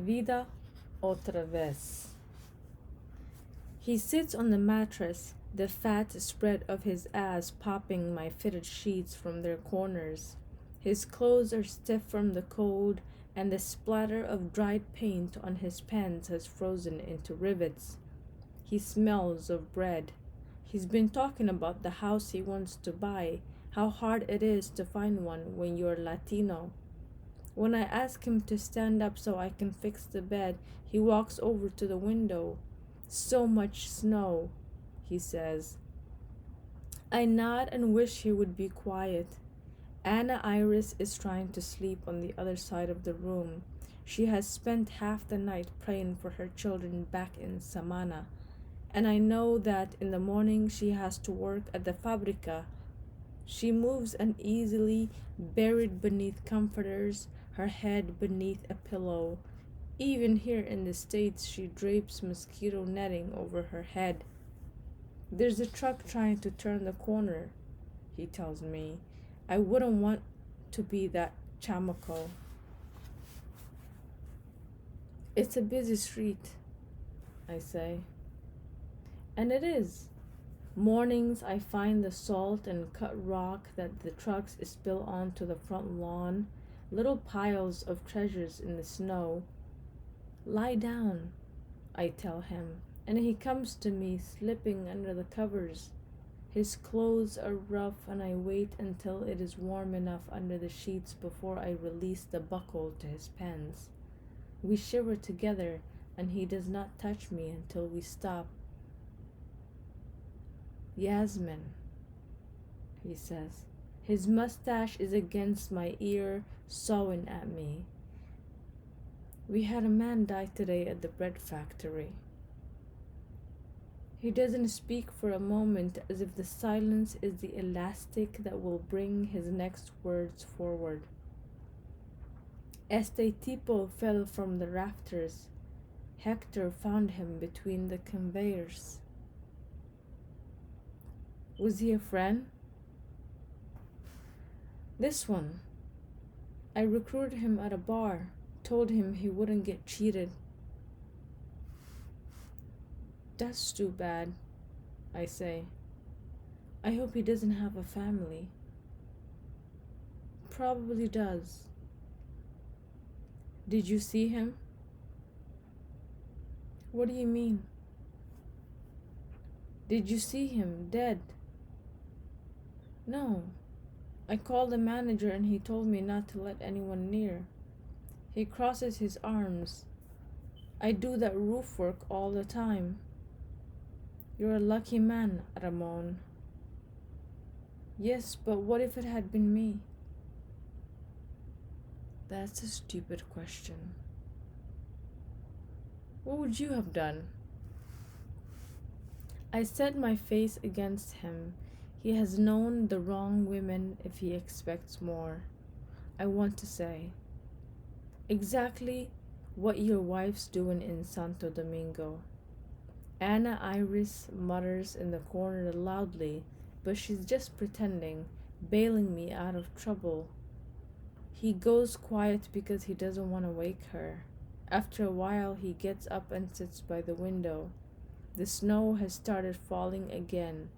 Vida Otravez. He sits on the mattress, the fat spread of his ass popping my fitted sheets from their corners. His clothes are stiff from the cold, and the splatter of dried paint on his pants has frozen into rivets. He smells of bread. He's been talking about the house he wants to buy, how hard it is to find one when you're Latino. When I ask him to stand up so I can fix the bed, he walks over to the window. So much snow, he says. I nod and wish he would be quiet. Anna Iris is trying to sleep on the other side of the room. She has spent half the night praying for her children back in Samana, and I know that in the morning she has to work at the fabrica. She moves uneasily, buried beneath comforters, her head beneath a pillow. Even here in the States, she drapes mosquito netting over her head. There's a truck trying to turn the corner, he tells me. I wouldn't want to be that chamaco. It's a busy street, I say. And it is. Mornings I find the salt and cut rock that the trucks spill onto the front lawn, little piles of treasures in the snow. Lie down, I tell him, and he comes to me, slipping under the covers. His clothes are rough, and I wait until it is warm enough under the sheets before I release the buckle to his pants. We shiver together, and he does not touch me until we stop. Yasmin, he says. His mustache is against my ear, sawing at me. We had a man die today at the bread factory. He doesn't speak for a moment, as if the silence is the elastic that will bring his next words forward. Este tipo fell from the rafters. Hector found him between the conveyors. Was he a friend? This one. I recruited him at a bar, told him he wouldn't get cheated. That's too bad, I say. I hope he doesn't have a family. Probably does. Did you see him? What do you mean? Did you see him dead? No. I called the manager and he told me not to let anyone near. He crosses his arms. I do that roof work all the time. You're a lucky man, Ramon. Yes, but what if it had been me? That's a stupid question. What would you have done? I set my face against him. He has known the wrong women if he expects more. I want to say, exactly what your wife's doing in Santo Domingo. Anna Iris mutters in the corner loudly, but she's just pretending, bailing me out of trouble. He goes quiet because he doesn't want to wake her. After a while, he gets up and sits by the window. The snow has started falling again.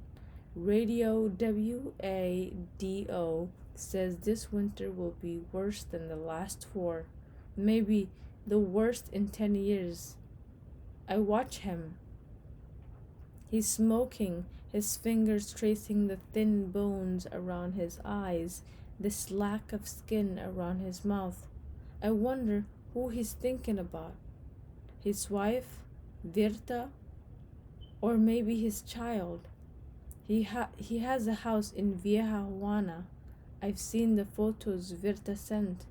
Radio WADO says this winter will be worse than the last 4, maybe the worst in 10 years. I watch him. He's smoking, his fingers tracing the thin bones around his eyes, the slack of skin around his mouth. I wonder who he's thinking about. His wife, Virta, or maybe his child. He has a house in Vieja Juana. I've seen the photos Virta sent.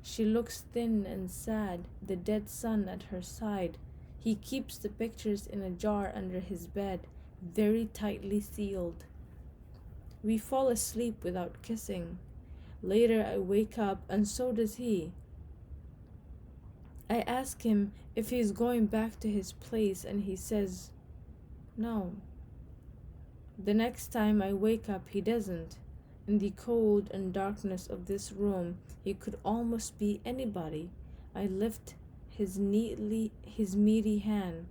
She looks thin and sad, the dead son at her side. He keeps the pictures in a jar under his bed, very tightly sealed. We fall asleep without kissing. Later I wake up, and so does he. I ask him if he's going back to his place, and he says no. The next time I wake up, he doesn't. In the cold and darkness of this room, he could almost be anybody. I lift his meaty hand.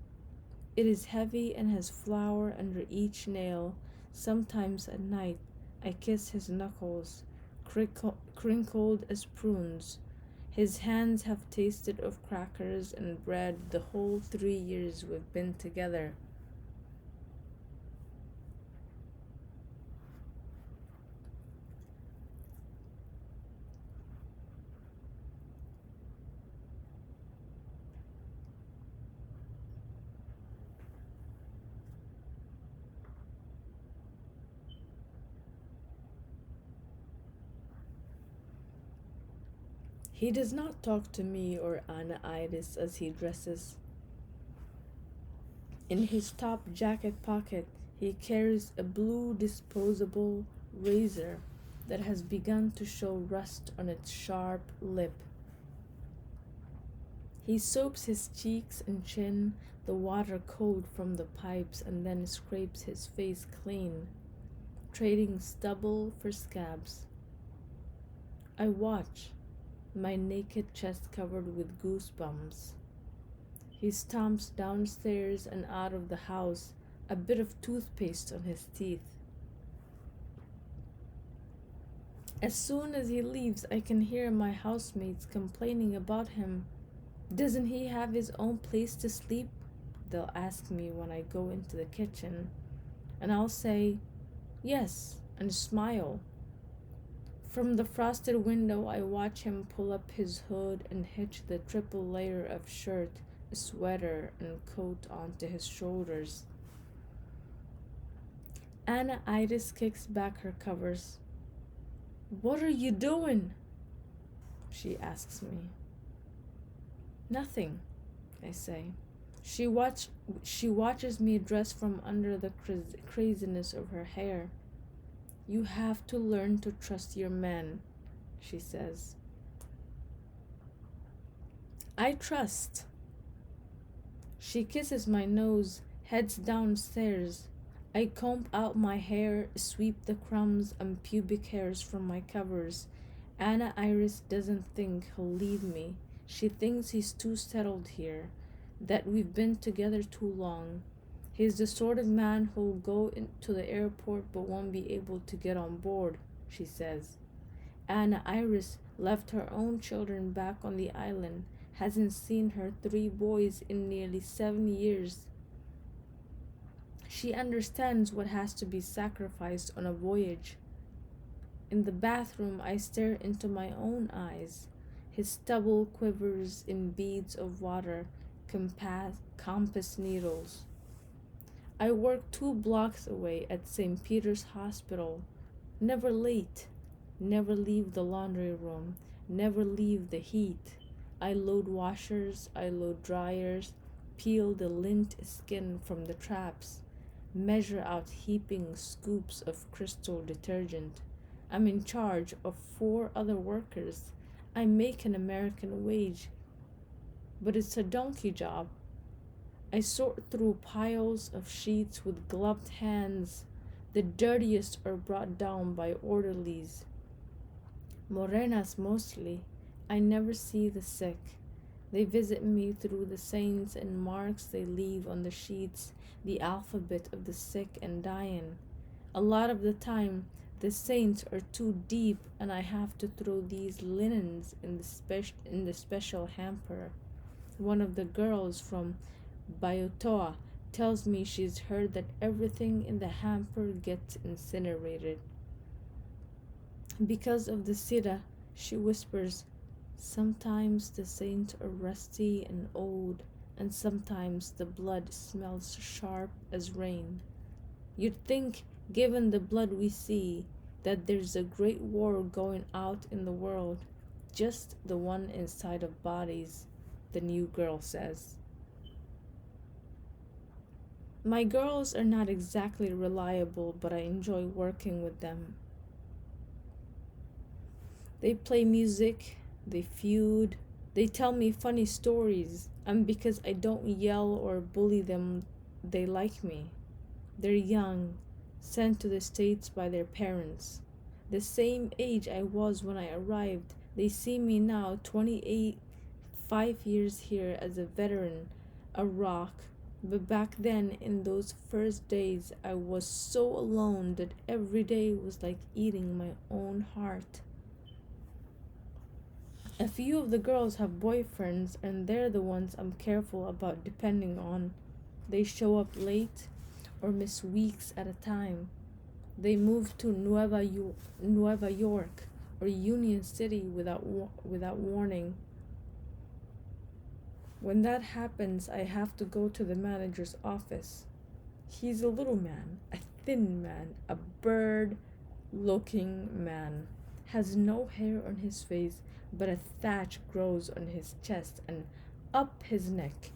It is heavy and has flour under each nail. Sometimes at night I kiss his knuckles, crinkled as prunes. His hands have tasted of crackers and bread the whole 3 years we've been together. He does not talk to me or Anna Iris as he dresses. In his top jacket pocket, he carries a blue disposable razor that has begun to show rust on its sharp lip. He soaps his cheeks and chin, the water cold from the pipes, and then scrapes his face clean, trading stubble for scabs. I watch, my naked chest covered with goosebumps. He stomps downstairs and out of the house, a bit of toothpaste on his teeth. As soon as he leaves, I can hear my housemates complaining about him. Doesn't he have his own place to sleep? They'll ask me when I go into the kitchen, and I'll say, yes, and smile. From the frosted window, I watch him pull up his hood and hitch the triple layer of shirt, sweater, and coat onto his shoulders. Anna Iris kicks back her covers. What are you doing? She asks me. Nothing, I say. She watches me dress from under the craziness of her hair. You have to learn to trust your man, she says. I trust. She kisses my nose, heads downstairs. I comb out my hair, sweep the crumbs and pubic hairs from my covers. Anna Iris doesn't think he'll leave me. She thinks he's too settled here, that we've been together too long. He's the sort of man who'll go to the airport but won't be able to get on board, she says. Anna Iris left her own children back on the island, hasn't seen her 3 boys in nearly 7 years. She understands what has to be sacrificed on a voyage. In the bathroom, I stare into my own eyes. His stubble quivers in beads of water, compass needles. I work 2 blocks away at St. Peter's Hospital. Never late, never leave the laundry room, never leave the heat. I load washers, I load dryers, peel the lint skin from the traps, measure out heaping scoops of crystal detergent. I'm in charge of 4 other workers. I make an American wage, but it's a donkey job. I sort through piles of sheets with gloved hands. The dirtiest are brought down by orderlies. Morenas mostly. I never see the sick. They visit me through the saints and marks they leave on the sheets, the alphabet of the sick and dying. A lot of the time, the saints are too deep and I have to throw these linens in the special hamper. One of the girls from Bayotoa tells me she's heard that everything in the hamper gets incinerated. Because of the sira, she whispers, sometimes the saints are rusty and old, and sometimes the blood smells sharp as rain. You'd think, given the blood we see, that there's a great war going out in the world, just the one inside of bodies, the new girl says. My girls are not exactly reliable, but I enjoy working with them. They play music, they feud, they tell me funny stories, and because I don't yell or bully them, they like me. They're young, sent to the States by their parents. The same age I was when I arrived. They see me now, 28, 5 years here as a veteran, a rock. But back then, in those first days, I was so alone that every day was like eating my own heart. A few of the girls have boyfriends, and they're the ones I'm careful about depending on. They show up late or miss weeks at a time. They move to Nueva York or Union City without warning. When that happens, I have to go to the manager's office. He's a little man, a thin man, a bird-looking man. Has no hair on his face, but a thatch grows on his chest and up his neck.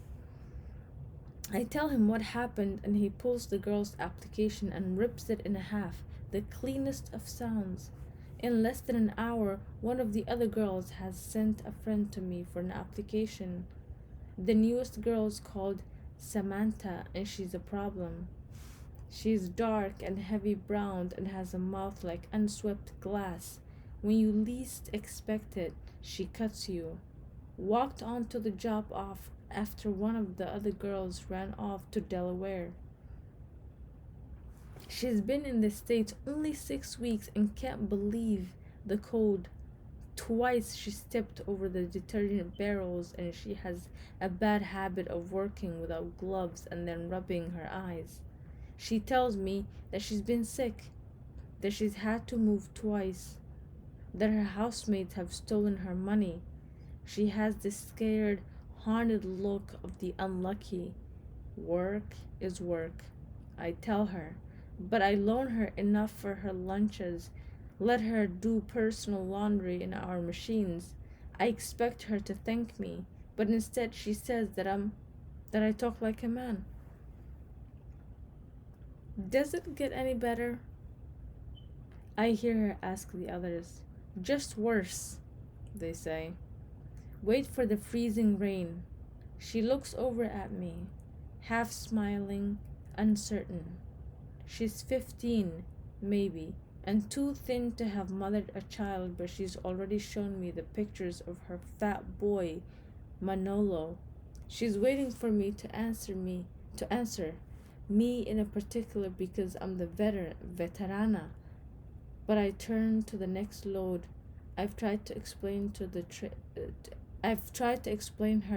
I tell him what happened, and he pulls the girl's application and rips it in half, the cleanest of sounds. In less than an hour, one of the other girls has sent a friend to me for an application. The newest girl is called Samantha, and she's a problem. She's dark and heavy browned and has a mouth like unswept glass. When you least expect it, she cuts you. Walked onto the job off after one of the other girls ran off to Delaware. She's been in the States only 6 weeks and can't believe the cold. Twice she stepped over the detergent barrels, and she has a bad habit of working without gloves and then rubbing her eyes. She tells me that she's been sick, that she's had to move twice, that her housemates have stolen her money. She has this scared, haunted look of the unlucky. Work is work, I tell her, but I loan her enough for her lunches, let her do personal laundry in our machines. I expect her to thank me, but instead she says that I talk like a man. Does it get any better? I hear her ask the others. Just worse, they say. Wait for the freezing rain. She looks over at me, half smiling, uncertain. She's 15, maybe, and too thin to have mothered a child, but she's already shown me the pictures of her fat boy, Manolo. She's waiting for me to answer me in a particular because I'm the veterana. But I turn to the next load. I've tried to explain her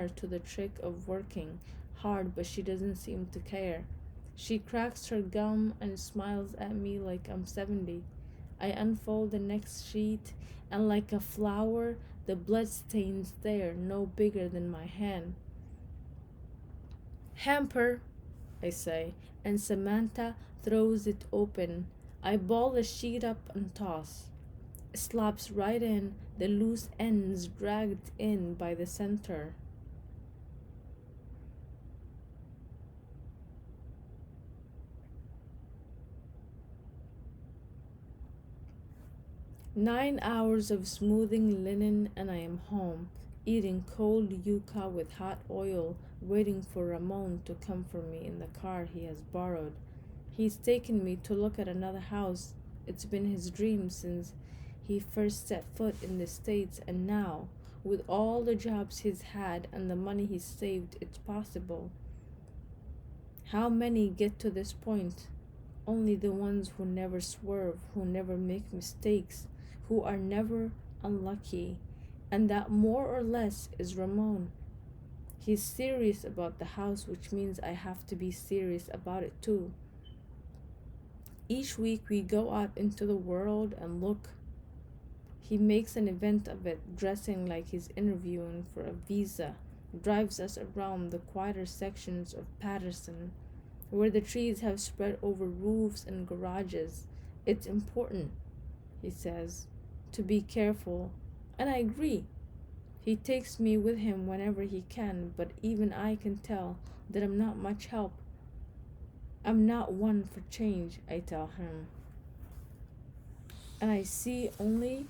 to the trick of working hard, but she doesn't seem to care. She cracks her gum and smiles at me like I'm 70. I unfold the next sheet, and like a flower, the blood stains there, no bigger than my hand. Hamper, I say, and Samantha throws it open. I ball the sheet up and toss. It slaps right in, the loose ends dragged in by the center. "9 hours of smoothing linen, and I am home, eating cold yuca with hot oil, waiting for Ramon to come for me in the car he has borrowed. He's taken me to look at another house. It's been his dream since he first set foot in the States, and now, with all the jobs he's had and the money he's saved, it's possible. How many get to this point? Only the ones who never swerve, who never make mistakes, who are never unlucky. And that more or less is Ramon. He's serious about the house, which means I have to be serious about it too. Each week we go out into the world and look. He makes an event of it, dressing like he's interviewing for a visa, drives us around the quieter sections of Patterson, where the trees have spread over roofs and garages. It's important, he says, to be careful, and I agree. He takes me with him whenever he can, but even I can tell that I'm not much help. I'm not one for change, I tell him. And I see only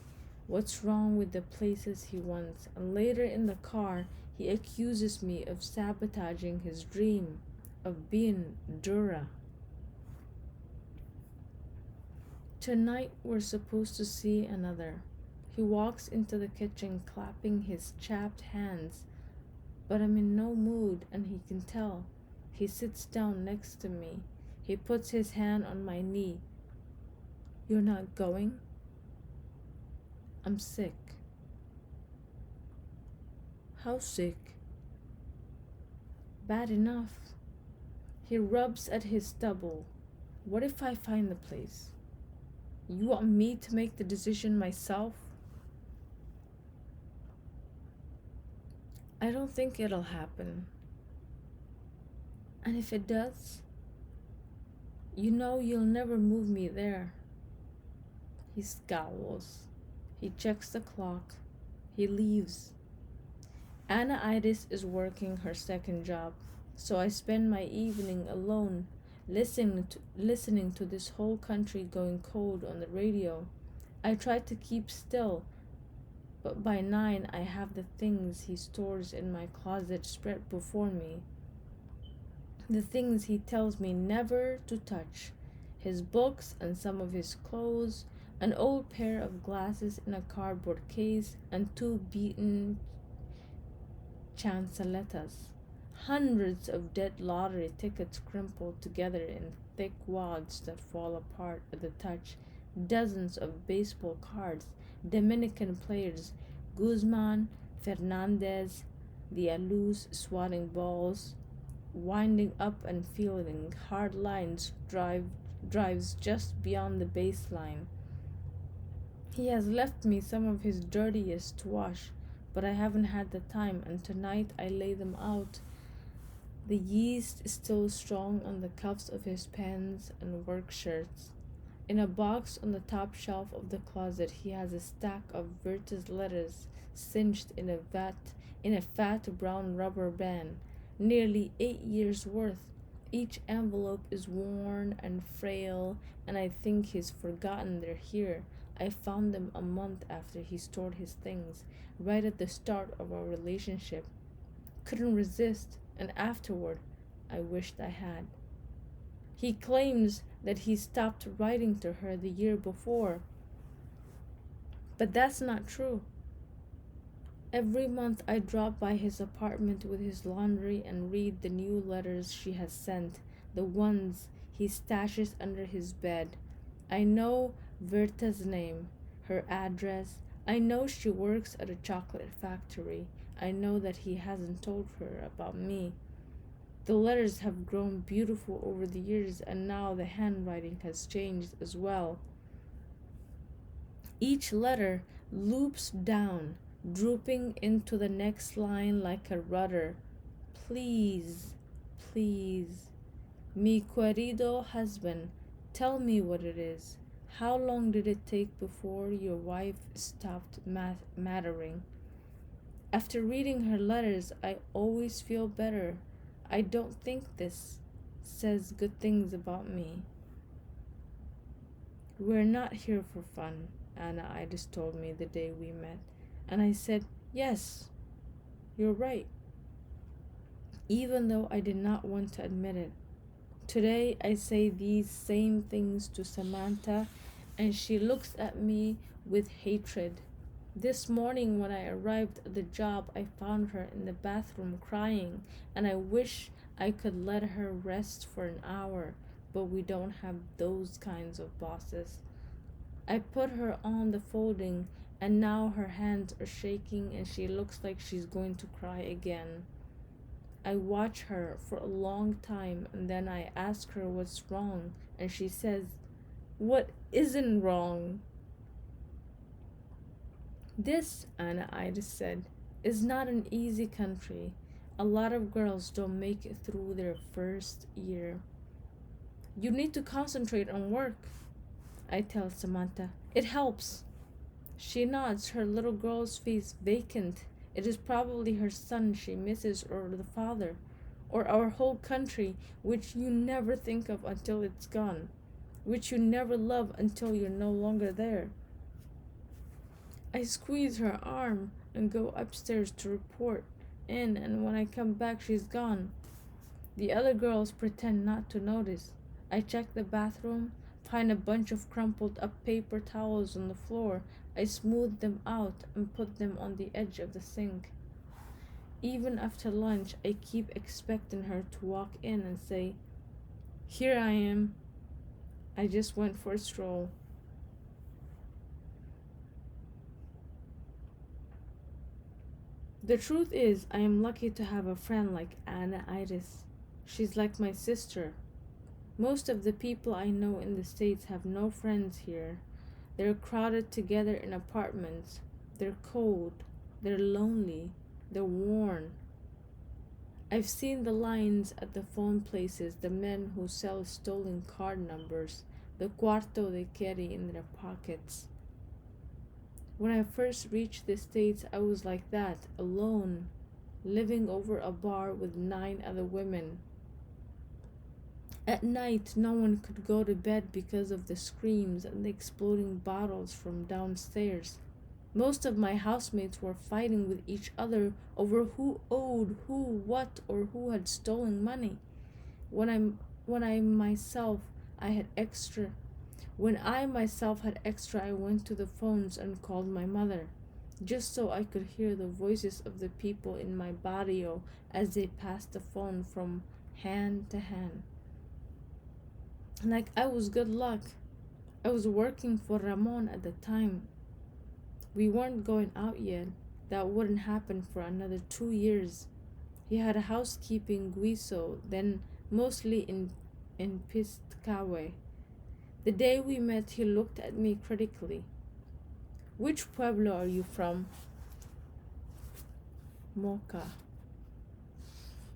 what's wrong with the places he wants, and later in the car, he accuses me of sabotaging his dream of being Dura. Tonight we're supposed to see another. He walks into the kitchen clapping his chapped hands. but I'm in no mood, and he can tell. He sits down next to me. He puts his hand on my knee. You're not going? I'm sick. How sick? Bad enough. He rubs at his stubble. What if I find the place? You want me to make the decision myself? I don't think it'll happen. And if it does, you know you'll never move me there. He scowls. He checks the clock. He leaves. Anna Iris is working her second job, so I spend my evening alone, listening to this whole country going cold on the radio. I try to keep still, but by 9 I have the things he stores in my closet spread before me. The things he tells me never to touch. His books and some of his clothes, an old pair of glasses in a cardboard case, and 2 beaten chanceletas. Hundreds of dead lottery tickets crumpled together in thick wads that fall apart at the touch. Dozens of baseball cards, Dominican players, Guzman, Fernandez, the Alus swatting balls, winding up and fielding hard lines drives just beyond the baseline. He has left me some of his dirtiest to wash, but I haven't had the time, and tonight I lay them out. The yeast is still strong on the cuffs of his pants and work shirts. In a box on the top shelf of the closet, he has a stack of Verta's letters cinched in a fat brown rubber band, nearly 8 years' worth. Each envelope is worn and frail, and I think he's forgotten they're here. I found them a month after he stored his things, right at the start of our relationship. Couldn't resist, and afterward, I wished I had. He claims that he stopped writing to her the year before, but that's not true. Every month I drop by his apartment with his laundry and read the new letters she has sent, the ones he stashes under his bed. I know Verta's name, her address. I know she works at a chocolate factory. I know that he hasn't told her about me. The letters have grown beautiful over the years, and now the handwriting has changed as well. Each letter loops down, drooping into the next line like a rudder. Please, please, mi querido husband, tell me what it is. How long did it take before your wife stopped mattering? After reading her letters, I always feel better. I don't think this says good things about me. We're not here for fun, Anna Iris told me the day we met, and I said, yes, you're right, even though I did not want to admit it. Today I say these same things to Samantha, and she looks at me with hatred. This morning when I arrived at the job, I found her in the bathroom crying, and I wish I could let her rest for an hour, but we don't have those kinds of bosses. I put her on the folding, and now her hands are shaking and she looks like she's going to cry again. I watch her for a long time, and then I ask her what's wrong, and she says, "What isn't wrong?" This, Anna Iris said, is not an easy country. A lot of girls don't make it through their first year. You need to concentrate on work, I tell Samantha. It helps. She nods, her little girl's face vacant. It is probably her son she misses, or the father, or our whole country, which you never think of until it's gone, which you never love until you're no longer there. I squeeze her arm and go upstairs to report in, and when I come back, she's gone. The other girls pretend not to notice. I check the bathroom, find a bunch of crumpled up paper towels on the floor. I smooth them out and put them on the edge of the sink. Even after lunch, I keep expecting her to walk in and say, "Here I am. I just went for a stroll." The truth is, I am lucky to have a friend like Anna Iris. She's like my sister. Most of the people I know in the States have no friends here. They're crowded together in apartments. They're cold. They're lonely. They're worn. I've seen the lines at the phone places, the men who sell stolen card numbers, the cuarto they carry in their pockets. When I first reached the States, I was like that, alone, living over a bar with 9 other women. At night, no one could go to bed because of the screams and the exploding bottles from downstairs. Most of my housemates were fighting with each other over who owed who what or who had stolen money. When I when I myself I had extra when I myself had extra, I went to the phones and called my mother, just so I could hear the voices of the people in my barrio as they passed the phone from hand to hand. Like I was good luck. I was working for Ramon at the time. We weren't going out yet. That wouldn't happen for another 2 years. He had a housekeeping guiso, then mostly in Piscataway. The day we met, he looked at me critically. "Which pueblo are you from?" "Moca."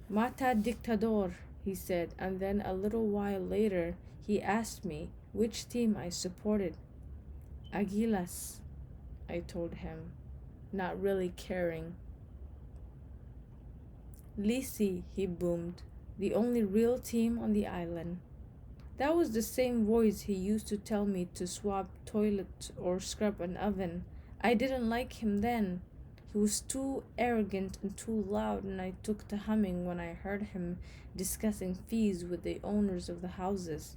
"Mata dictador," he said, and then a little while later he asked me which team I supported. "Aguilas," I told him, not really caring. "Lisi," he boomed, "the only real team on the island." That was the same voice he used to tell me to swab toilet or scrub an oven. I didn't like him then. He was too arrogant and too loud, and I took to humming when I heard him discussing fees with the owners of the houses.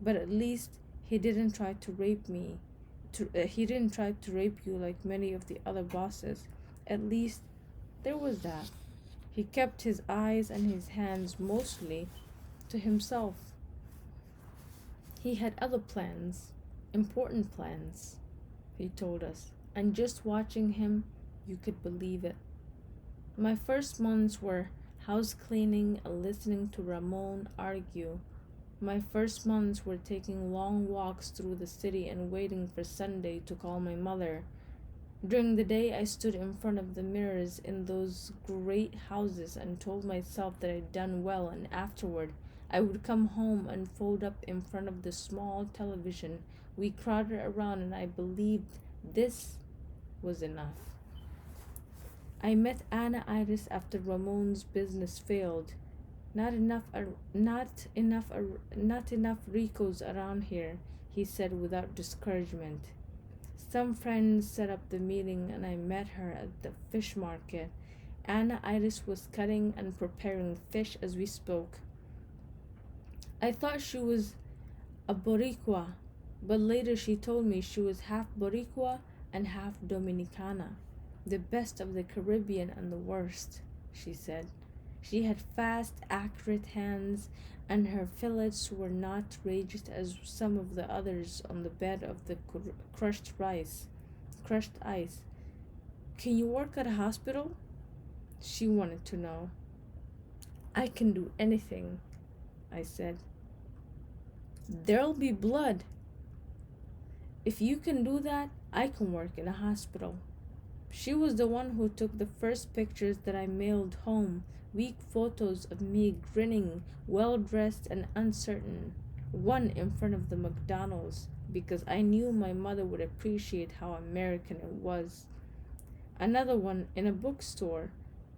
But at least he didn't try to rape me. He didn't try to rape you like many of the other bosses. At least there was that. He kept his eyes and his hands mostly to himself. He had other plans, important plans, he told us, and just watching him, you could believe it. My first months were house cleaning and listening to Ramon argue. My first months were taking long walks through the city and waiting for Sunday to call my mother. During the day, I stood in front of the mirrors in those great houses and told myself that I'd done well, and afterward, I would come home and fold up in front of the small television. We crowded around, and I believed this was enough. I met Anna Iris after Ramon's business failed. Not enough Ricos around here, he said without discouragement. Some friends set up the meeting and I met her at the fish market. Anna Iris was cutting and preparing fish as we spoke. I thought she was a Boricua, but later she told me she was half Boricua and half Dominicana. The best of the Caribbean and the worst, she said. She had fast, accurate hands, and her fillets were not raised as some of the others on the bed of the crushed ice. "Can you work at a hospital?" she wanted to know. "I can do anything," I said. "There'll be blood." "If you can do that, I can work in a hospital." She was the one who took the first pictures that I mailed home, weak photos of me grinning, well-dressed and uncertain. One in front of the McDonald's, because I knew my mother would appreciate how American it was. Another one in a bookstore.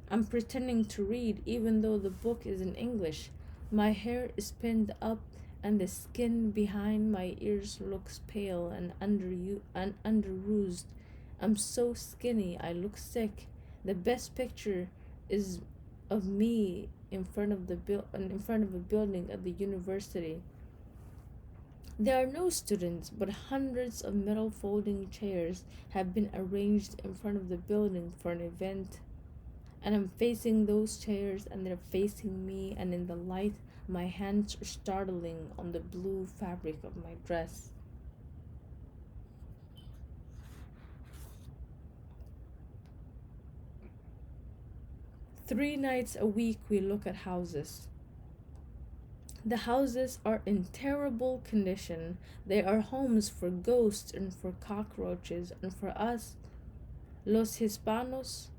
I'm pretending to read even though the book is in English. My hair is pinned up and the skin behind my ears looks pale and under-roosed. I'm so skinny, I look sick. The best picture is of me in front of a building at the university. There are no students, but hundreds of metal folding chairs have been arranged in front of the building for an event. And I'm facing those chairs, and they're facing me, and in the light, my hands are startling on the blue fabric of my dress. 3 nights a week we look at houses. The houses are in terrible condition. They are homes for ghosts and for cockroaches, and for us, los Hispanos.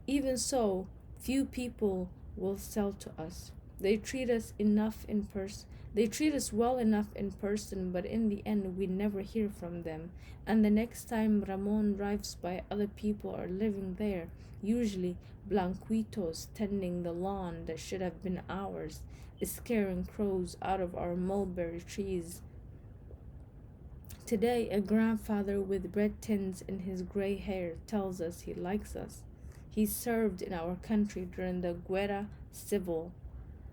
Even so, few people will sell to us. They treat us enough in person. They treat us well enough in person, but in the end, we never hear from them. And the next time Ramon drives by, other people are living there, usually blanquitos tending the lawn that should have been ours, scaring crows out of our mulberry trees. Today, a grandfather with red tints in his gray hair tells us he likes us. He served in our country during the Guerra Civil.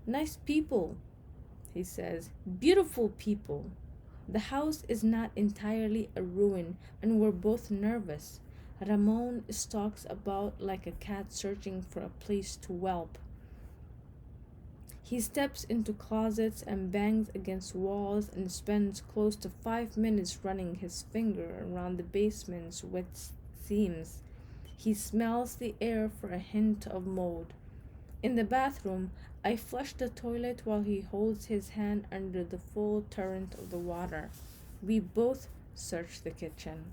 Nice people, he says. Beautiful people. The house is not entirely a ruin, and we're both nervous. Ramon stalks about like a cat searching for a place to whelp. He steps into closets and bangs against walls and spends close to 5 minutes running his finger around the basement's wet seams. He smells the air for a hint of mold. In the bathroom, I flush the toilet while he holds his hand under the full torrent of the water. We both search the kitchen.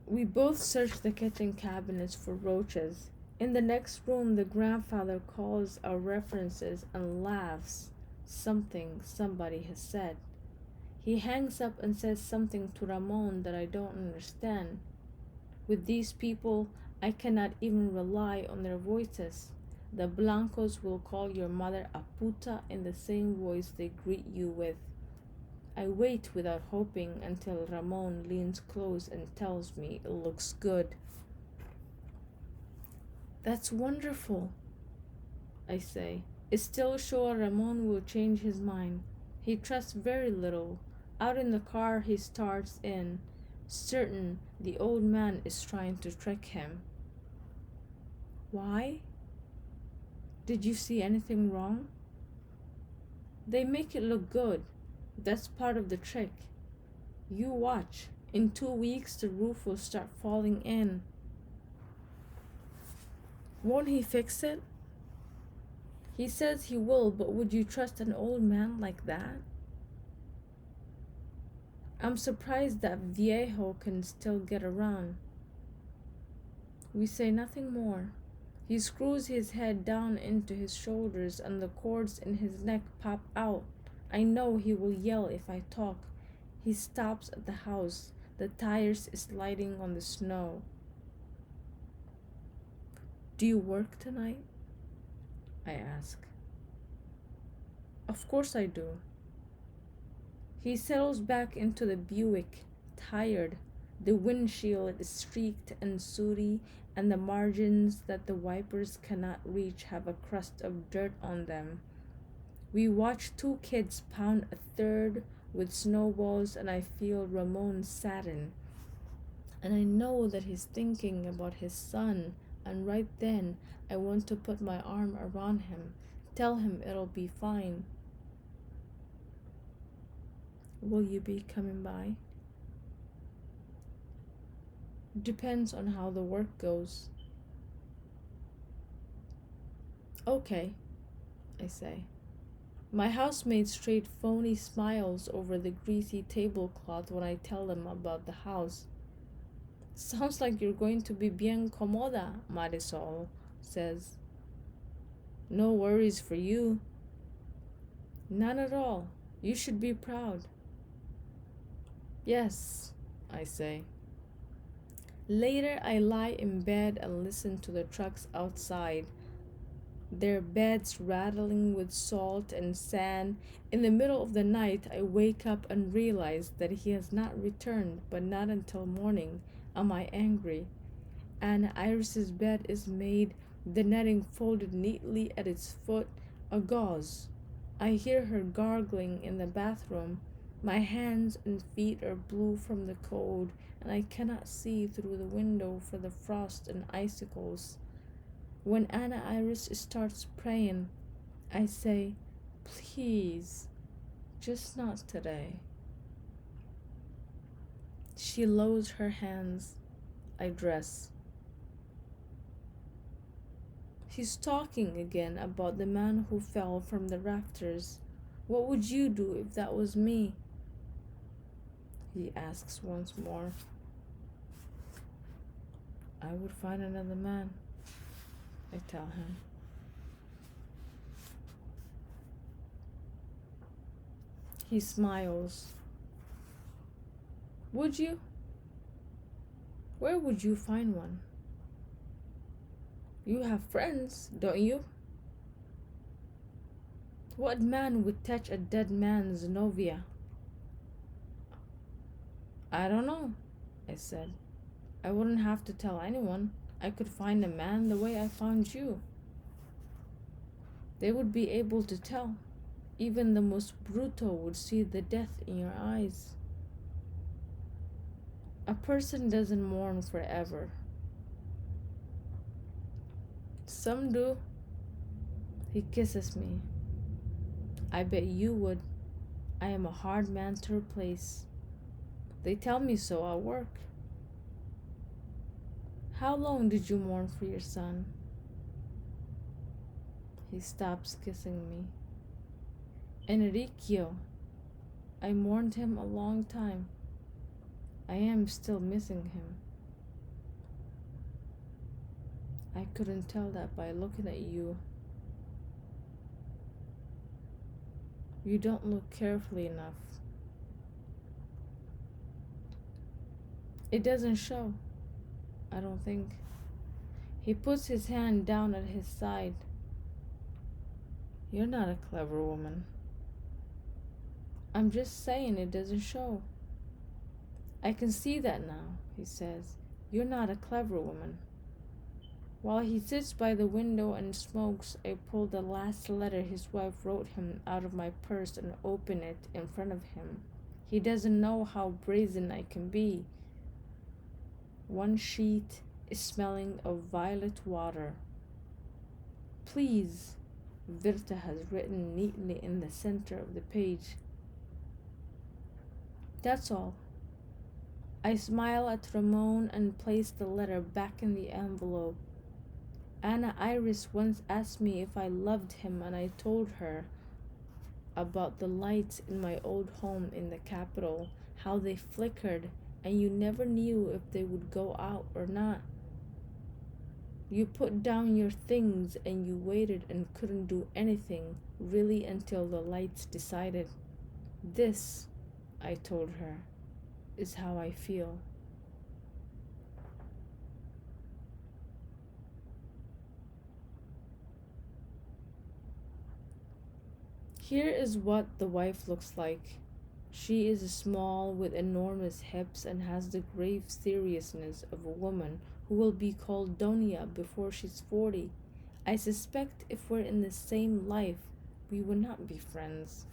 We both search the kitchen cabinets for roaches. In the next room, the grandfather calls our references and laughs. Something somebody has said. He hangs up and says something to Ramon that I don't understand. With these people, I cannot even rely on their voices. The Blancos will call your mother a puta in the same voice they greet you with. I wait without hoping until Ramon leans close and tells me it looks good. That's wonderful, I say. Still sure Ramon will change his mind. He trusts very little. Out in the car he starts in, certain the old man is trying to trick him. Why? Did you see anything wrong? They make it look good. That's part of the trick. You watch. In 2 weeks the roof will start falling in. Won't he fix it? He says he will, but would you trust an old man like that? I'm surprised that Viejo can still get around. We say nothing more. He screws his head down into his shoulders and the cords in his neck pop out. I know he will yell if I talk. He stops at the house, the tires sliding on the snow. Do you work tonight? I ask. Of course I do. He settles back into the Buick, tired. The windshield is streaked and sooty, and the margins that the wipers cannot reach have a crust of dirt on them. We watch 2 kids pound a third with snowballs, and I feel Ramon sadden. And I know that he's thinking about his son, and right then I want to put my arm around him, tell him it'll be fine. Will you be coming by? Depends on how the work goes. Okay, I say. My housemates trade phony smiles over the greasy tablecloth when I tell them about the house. Sounds like you're going to be bien cómoda, Marisol says. No worries for you. None at all. You should be proud. Yes, I say. Later, I lie in bed and listen to the trucks outside, their beds rattling with salt and sand. In the middle of the night, I wake up and realize that he has not returned, but not until morning. Am I angry? And Iris's bed is made, the netting folded neatly at its foot, a gauze. I hear her gargling in the bathroom. My hands and feet are blue from the cold, and I cannot see through the window for the frost and icicles. When Anna Iris starts praying, I say, please, just not today. She lowers her hands. I dress. He's talking again about the man who fell from the rafters. What would you do if that was me? He asks once more. I would find another man, I tell him. He smiles. Would you? Where would you find one? You have friends, don't you? What man would touch a dead man's novia? I don't know, I said. I wouldn't have to tell anyone. I could find a man the way I found you. They would be able to tell. Even the most brutal would see the death in your eyes. A person doesn't mourn forever. Some do. He kisses me. I bet you would. I am a hard man to replace. They tell me so at work. How long did you mourn for your son? He stops kissing me. Enriquio. I mourned him a long time. I am still missing him. I couldn't tell that by looking at you. You don't look carefully enough. It doesn't show, I don't think. He puts his hand down at his side. You're not a clever woman. I'm just saying it doesn't show. I can see that now, he says. You're not a clever woman. While he sits by the window and smokes, I pull the last letter his wife wrote him out of my purse and open it in front of him. He doesn't know how brazen I can be. One sheet is smelling of violet water. Please, Virta has written neatly in the center of the page. That's all. I smile at Ramon and place the letter back in the envelope. Anna Iris once asked me if I loved him, and I told her about the lights in my old home in the capital, how they flickered, and you never knew if they would go out or not. You put down your things and you waited and couldn't do anything, really, until the lights decided. This, I told her, is how I feel. Here is what the wife looks like. She is small with enormous hips and has the grave seriousness of a woman who will be called Donia before she's 40. I suspect if we're in the same life, we would not be friends.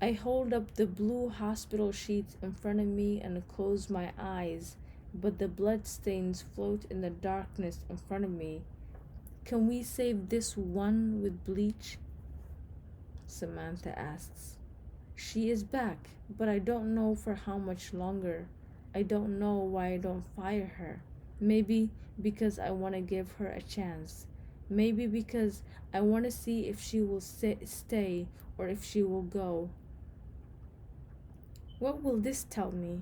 I hold up the blue hospital sheets in front of me and close my eyes, but the bloodstains float in the darkness in front of me. Can we save this one with bleach? Samantha asks. She is back, but I don't know for how much longer. I don't know why I don't fire her. Maybe because I want to give her a chance. Maybe because I want to see if she will stay or if she will go. What will this tell me?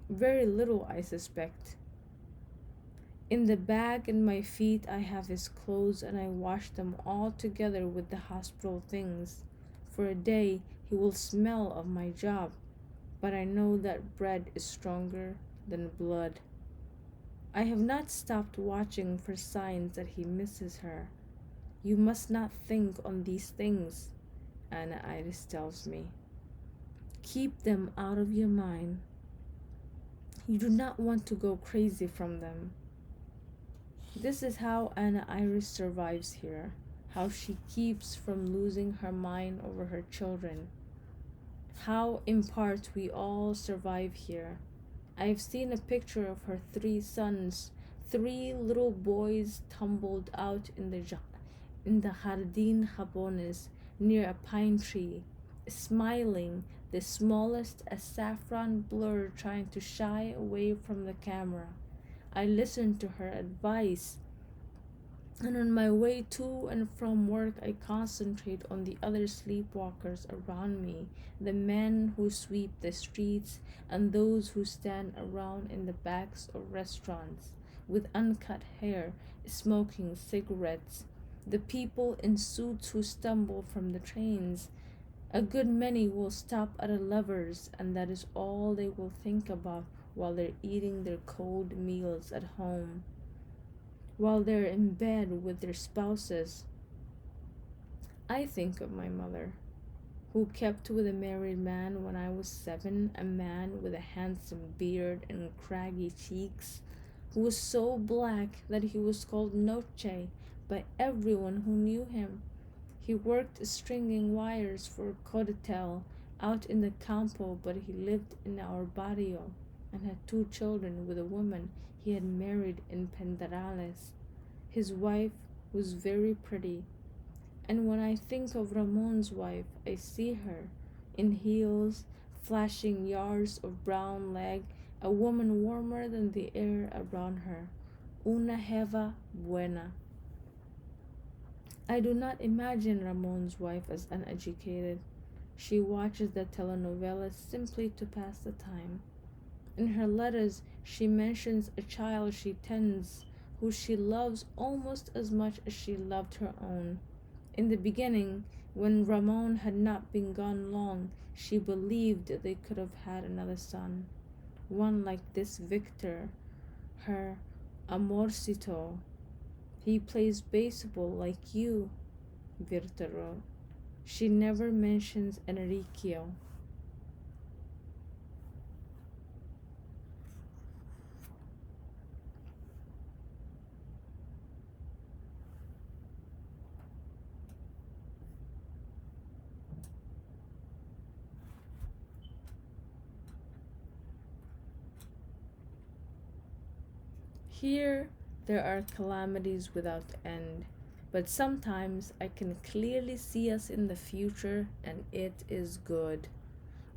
Very little, I suspect. In the bag in my feet I have his clothes, and I wash them all together with the hospital things. For a day he will smell of my job, but I know that bread is stronger than blood. I have not stopped watching for signs that he misses her. You must not think on these things, Anna Iris tells me. Keep them out of your mind. You do not want to go crazy from them. This is how Anna Iris survives here. how she keeps from losing her mind over her children, how in part we all survive here. I've seen a picture of her three sons, three little boys tumbled out in the Jardín Japones near a pine tree, smiling, the smallest a saffron blur trying to shy away from the camera. I listened to her advice, and on my way to and from work, I concentrate on the other sleepwalkers around me, the men who sweep the streets and those who stand around in the backs of restaurants with uncut hair, smoking cigarettes, the people in suits who stumble from the trains. A good many will stop at a lover's, and that is all they will think about while they're eating their cold meals at home, while they're in bed with their spouses. I think of my mother, who kept with a married man when I was 7, a man with a handsome beard and craggy cheeks, who was so black that he was called Noche by everyone who knew him. He worked stringing wires for Codetel out in the campo, but he lived in our barrio and had 2 children with a woman he had married in Pendarales. His wife was very pretty, and when I think of Ramon's wife, I see her in heels, flashing yards of brown leg, a woman warmer than the air around her, una jeva buena. I do not imagine Ramon's wife as uneducated. She watches the telenovelas simply to pass the time. In her letters, she mentions a child she tends, who she loves almost as much as she loved her own. In the beginning, when Ramon had not been gone long, she believed they could have had another son, one like this Victor, her amorcito. He plays baseball like you, Virta wrote. She never mentions Enriqueo. Here there are calamities without end, but sometimes I can clearly see us in the future, and it is good.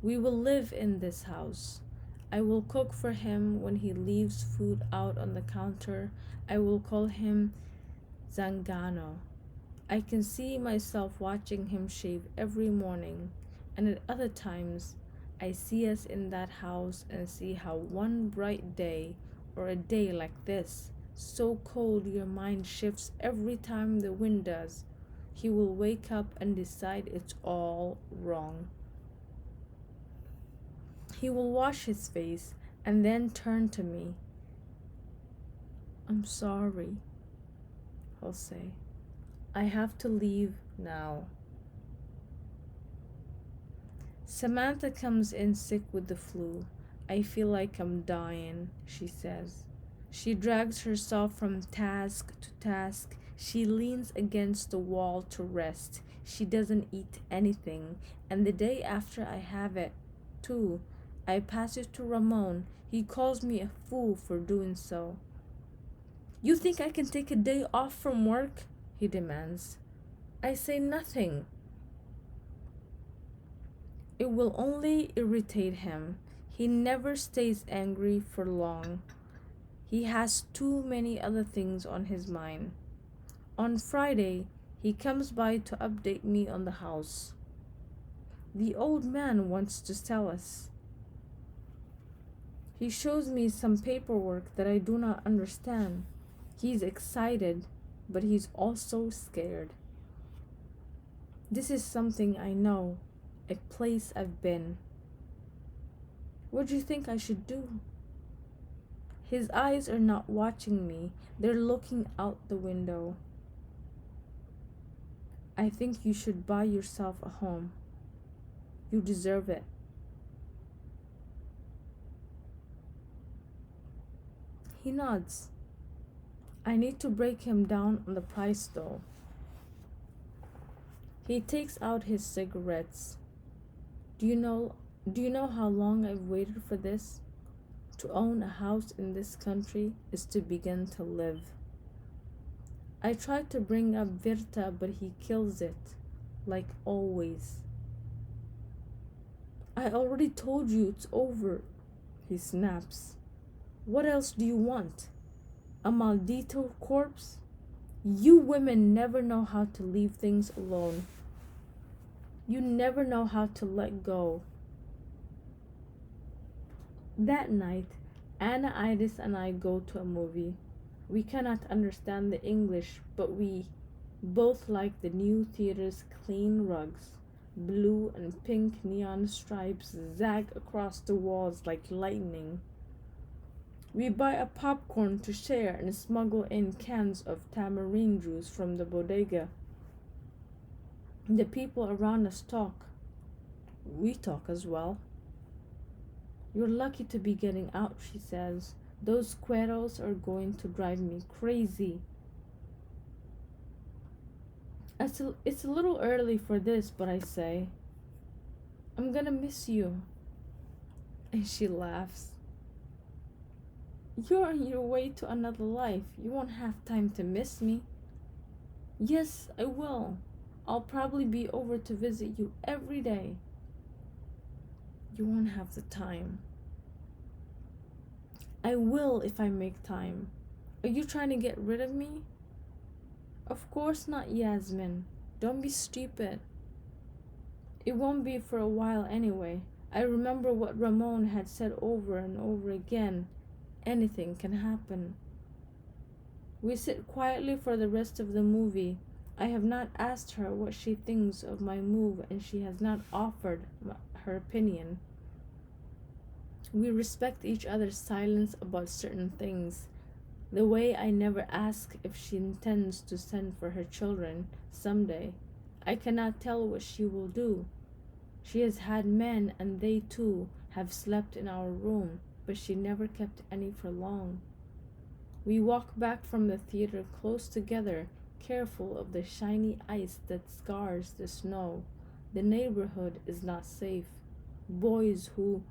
We will live in this house. I will cook for him when he leaves food out on the counter. I will call him Zangano. I can see myself watching him shave every morning, and at other times I see us in that house and see how one bright day, or a day like this, so cold your mind shifts every time the wind does, he will wake up and decide it's all wrong. He will wash his face and then turn to me. I'm sorry, he'll say. I have to leave now. Samantha comes in sick with the flu. I feel like I'm dying, she says. She drags herself from task to task. She leans against the wall to rest. She doesn't eat anything, and the day after I have it, too, I pass it to Ramon. He calls me a fool for doing so. You think I can take a day off from work? He demands. I say nothing. It will only irritate him. He never stays angry for long. He has too many other things on his mind. On Friday, he comes by to update me on the house. The old man wants to sell us. He shows me some paperwork that I do not understand. He's excited, but he's also scared. This is something I know, a place I've been. What do you think I should do? His eyes are not watching me, they're looking out the window. I think you should buy yourself a home. You deserve it. He nods. I need to break him down on the price though. He takes out his cigarettes. Do you know do you know how long I've waited for this? To own a house in this country is to begin to live. I tried to bring up Virta, but he kills it, like always. I already told you it's over, he snaps. What else do you want? A maldito corpse? You women never know how to leave things alone. You never know how to let go. That night, Anna, Iris, and I go to a movie. We cannot understand the English, but we both like the new theater's clean rugs. Blue and pink neon stripes zag across the walls like lightning. We buy a popcorn to share and smuggle in cans of tamarind juice from the bodega. The people around us talk. We talk as well. You're lucky to be getting out, she says. Those cueros are going to drive me crazy. It's a little early for this, but I say, I'm gonna miss you. And she laughs. You're on your way to another life. You won't have time to miss me. Yes, I will. I'll probably be over to visit you every day. You won't have the time. I will if I make time. Are you trying to get rid of me? Of course not, Yasmin. Don't be stupid. It won't be for a while anyway. I remember what Ramon had said over and over again. Anything can happen. We sit quietly for the rest of the movie. I have not asked her what she thinks of my move, and she has not offered her opinion. We respect each other's silence about certain things. The way I never ask if she intends to send for her children someday. I cannot tell what she will do. She has had men, and they too have slept in our room, but she never kept any for long. We walk back from the theater close together, careful of the shiny ice that scars the snow. The neighborhood is not safe. Boys who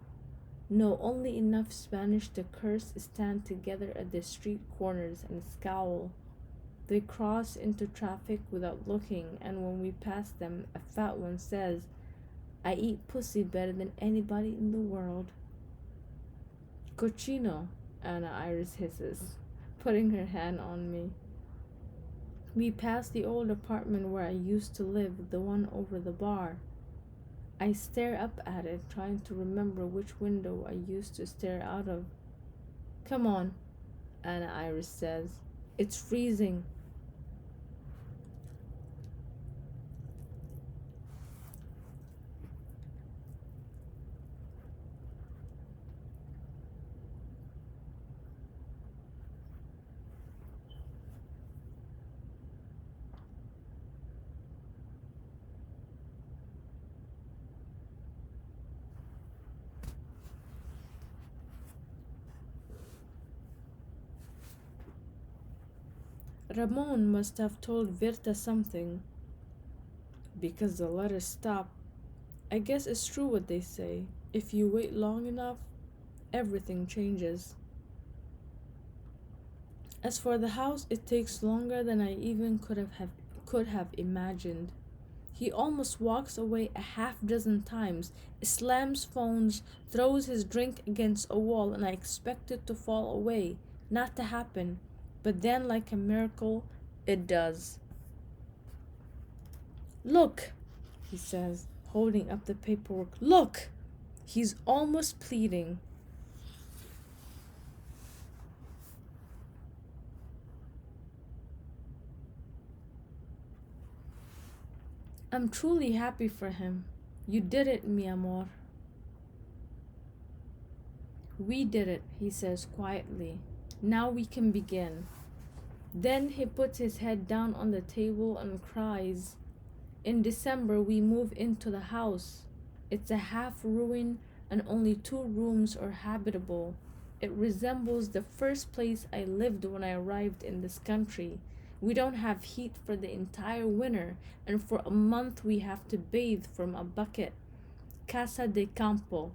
know only enough Spanish to curse stand together at the street corners and scowl. They cross into traffic without looking, and when we pass them, a fat one says, I eat pussy better than anybody in the world. Cochino, Anna Iris hisses, putting her hand on me. We pass the old apartment where I used to live, the one over the bar. I stare up at it, trying to remember which window I used to stare out of. Come on, Anna Iris says. It's freezing. Ramon must have told Virta something, because the letters stop. I guess it's true what they say. If you wait long enough, everything changes. As for the house, it takes longer than I even could have imagined. He almost walks away a half dozen times, slams phones, throws his drink against a wall, and I expect it to fall away, not to happen. But then, like a miracle, it does. Look, he says, holding up the paperwork. Look! He's almost pleading. I'm truly happy for him. You did it, mi amor. We did it, he says quietly. Now we can begin. Then he puts his head down on the table and cries. In December, we move into the house. It's a half ruin and only 2 rooms are habitable. It resembles the first place I lived when I arrived in this country. We don't have heat for the entire winter, and for a month we have to bathe from a bucket. Casa de Campo.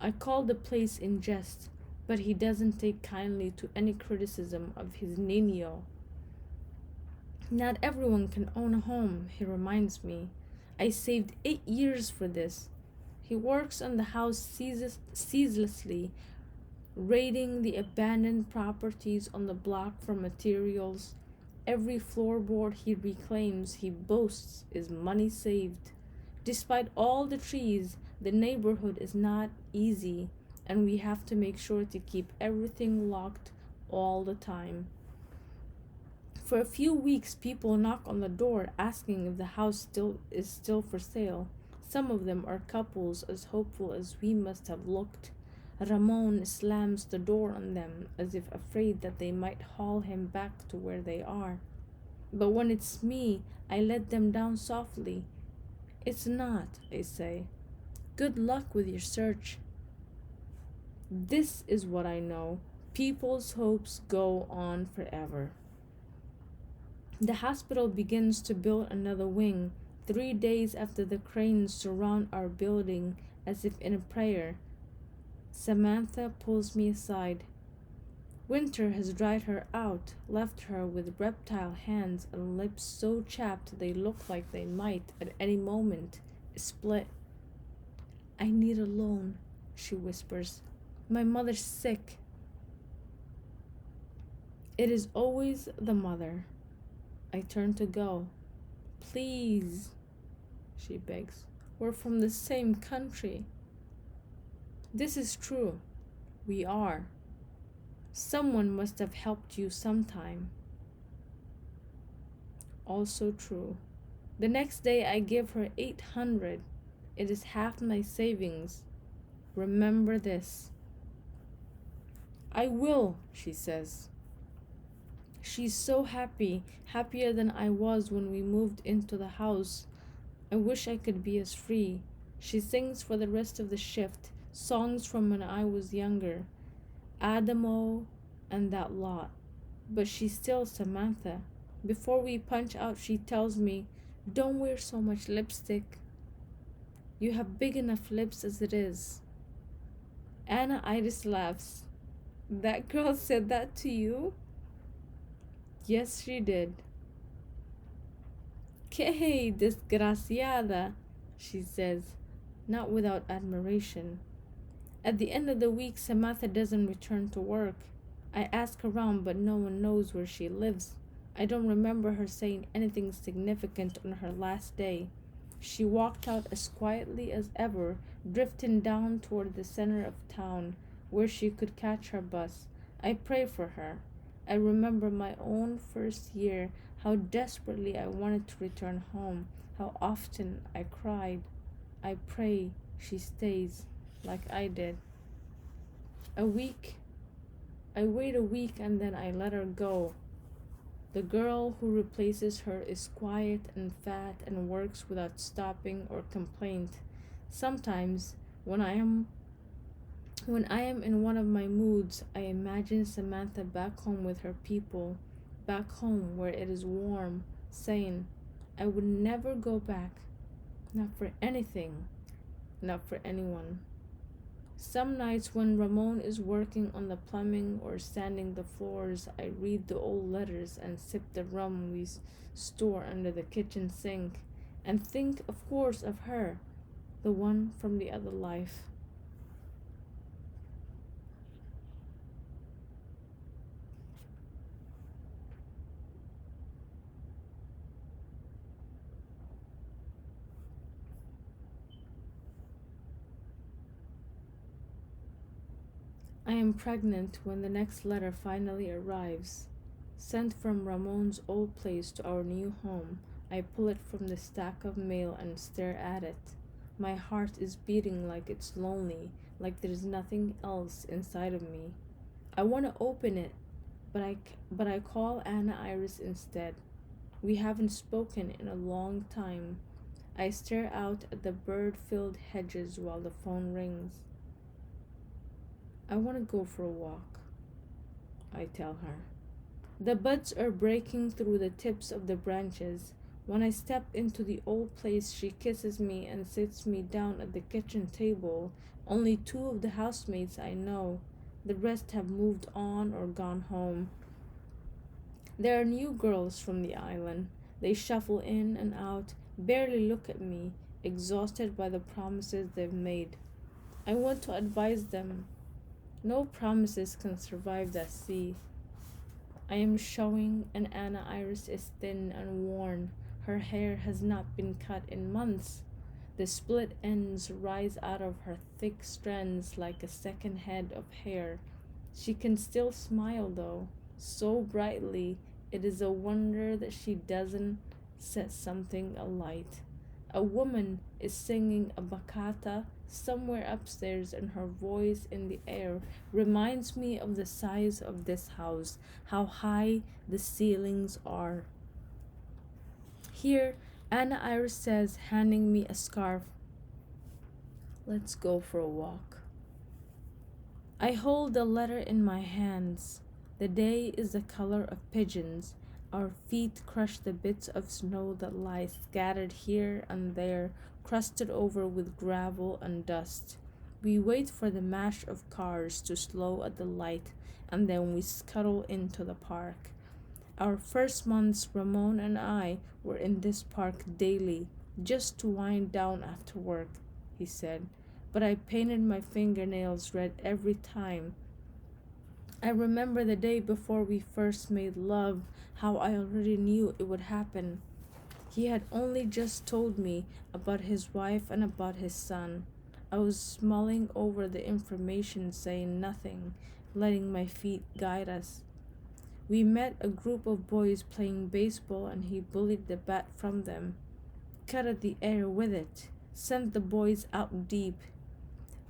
I call the place in jest, but he doesn't take kindly to any criticism of his Nino. Not everyone can own a home, he reminds me. I saved 8 years for this. He works on the house ceaselessly, raiding the abandoned properties on the block for materials. Every floorboard he reclaims, he boasts, is money saved. Despite all the trees, the neighborhood is not easy, and we have to make sure to keep everything locked all the time. For a few weeks, people knock on the door asking if the house is still for sale. Some of them are couples as hopeful as we must have looked. Ramon slams the door on them as if afraid that they might haul him back to where they are. But when it's me, I let them down softly. It's not, I say. Good luck with your search. This is what I know. People's hopes go on forever. The hospital begins to build another wing, 3 days after the cranes surround our building as if in a prayer. Samantha pulls me aside. Winter has dried her out, left her with reptile hands and lips so chapped they look like they might, at any moment, split. I need a loan, she whispers. My mother's sick. It is always the mother. I turn to go. Please, she begs. We're from the same country. This is true. We are. Someone must have helped you sometime. Also true. The next day I give her 800. It is half my savings. Remember this. I will, she says. She's so happy, happier than I was when we moved into the house. I wish I could be as free. She sings for the rest of the shift, songs from when I was younger. Adamo and that lot. But she's still Samantha. Before we punch out, she tells me, don't wear so much lipstick. You have big enough lips as it is. Anna Iris laughs. That girl said that to you? Yes, she did. Que desgraciada, she says, not without admiration. At the end of the week, Samantha doesn't return to work. I ask around, but no one knows where she lives. I don't remember her saying anything significant on her last day. She walked out as quietly as ever, drifting down toward the center of town, where she could catch her bus. I pray for her. I remember my own first year, how desperately I wanted to return home, how often I cried. I pray she stays, like I did. I wait a week and then I let her go. The girl who replaces her is quiet and fat and works without stopping or complaint. Sometimes, when I am in one of my moods, I imagine Samantha back home with her people, back home where it is warm, saying, I would never go back, not for anything, not for anyone. Some nights when Ramon is working on the plumbing or sanding the floors, I read the old letters and sip the rum we store under the kitchen sink, and think, of course, of her, the one from the other life. I am pregnant when the next letter finally arrives. Sent from Ramon's old place to our new home, I pull it from the stack of mail and stare at it. My heart is beating like it's lonely, like there's nothing else inside of me. I want to open it, but I call Anna Iris instead. We haven't spoken in a long time. I stare out at the bird-filled hedges while the phone rings. I want to go for a walk, I tell her. The buds are breaking through the tips of the branches. When I step into the old place, she kisses me and sits me down at the kitchen table. Only two of the housemates I know. The rest have moved on or gone home. There are new girls from the island. They shuffle in and out, barely look at me, exhausted by the promises they've made. I want to advise them. No promises can survive that sea. I am showing, and Anna Iris is thin and worn. Her hair has not been cut in months. The split ends rise out of her thick strands like a second head of hair. She can still smile, though, so brightly it is a wonder that she doesn't set something alight. A woman is singing a bachata somewhere upstairs, and her voice in the air reminds me of the size of this house, how high the ceilings are. Here, Anna Iris says, handing me a scarf, "Let's go for a walk." I hold the letter in my hands. The day is the color of pigeons. Our feet crush the bits of snow that lie scattered here and there, crusted over with gravel and dust. We wait for the mash of cars to slow at the light, and then we scuttle into the park. Our first months, Ramon and I were in this park daily, just to wind down after work, he said. But I painted my fingernails red every time. I remember the day before we first made love, how I already knew it would happen. He had only just told me about his wife and about his son. I was mulling over the information, saying nothing, letting my feet guide us. We met a group of boys playing baseball, and he bullied the bat from them, cut at the air with it, sent the boys out deep.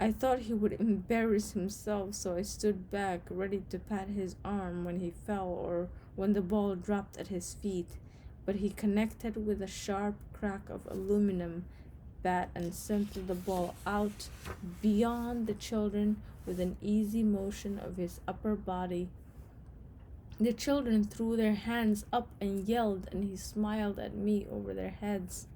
I thought he would embarrass himself, so I stood back, ready to pat his arm when he fell or when the ball dropped at his feet. But he connected with a sharp crack of aluminum bat and sent the ball out beyond the children with an easy motion of his upper body. The children threw their hands up and yelled, and he smiled at me over their heads.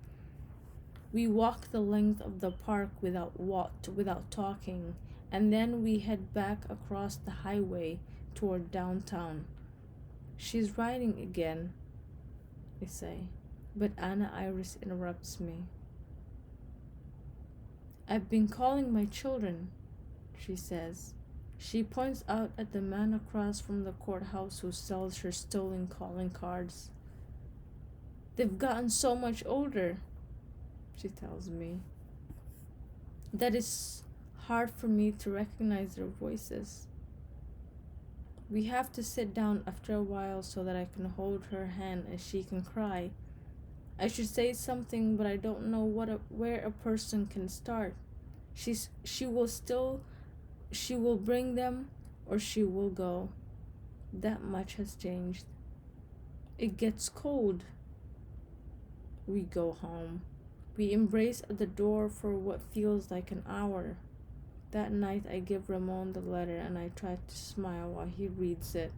We walk the length of the park without talking, and then we head back across the highway toward downtown. "She's writing again," I say, but Anna Iris interrupts me. "I've been calling my children," she says. She points out at the man across from the courthouse who sells her stolen calling cards. "They've gotten so much older," she tells me, "that it's hard for me to recognize their voices. We have to sit down after a while so that I can hold her hand and she can cry. I should say something, but I don't know where a person can start. She will bring them or she will go. That much has changed. It gets cold." We go home. We embrace at the door for what feels like an hour. That night I give Ramon the letter and I try to smile while he reads it.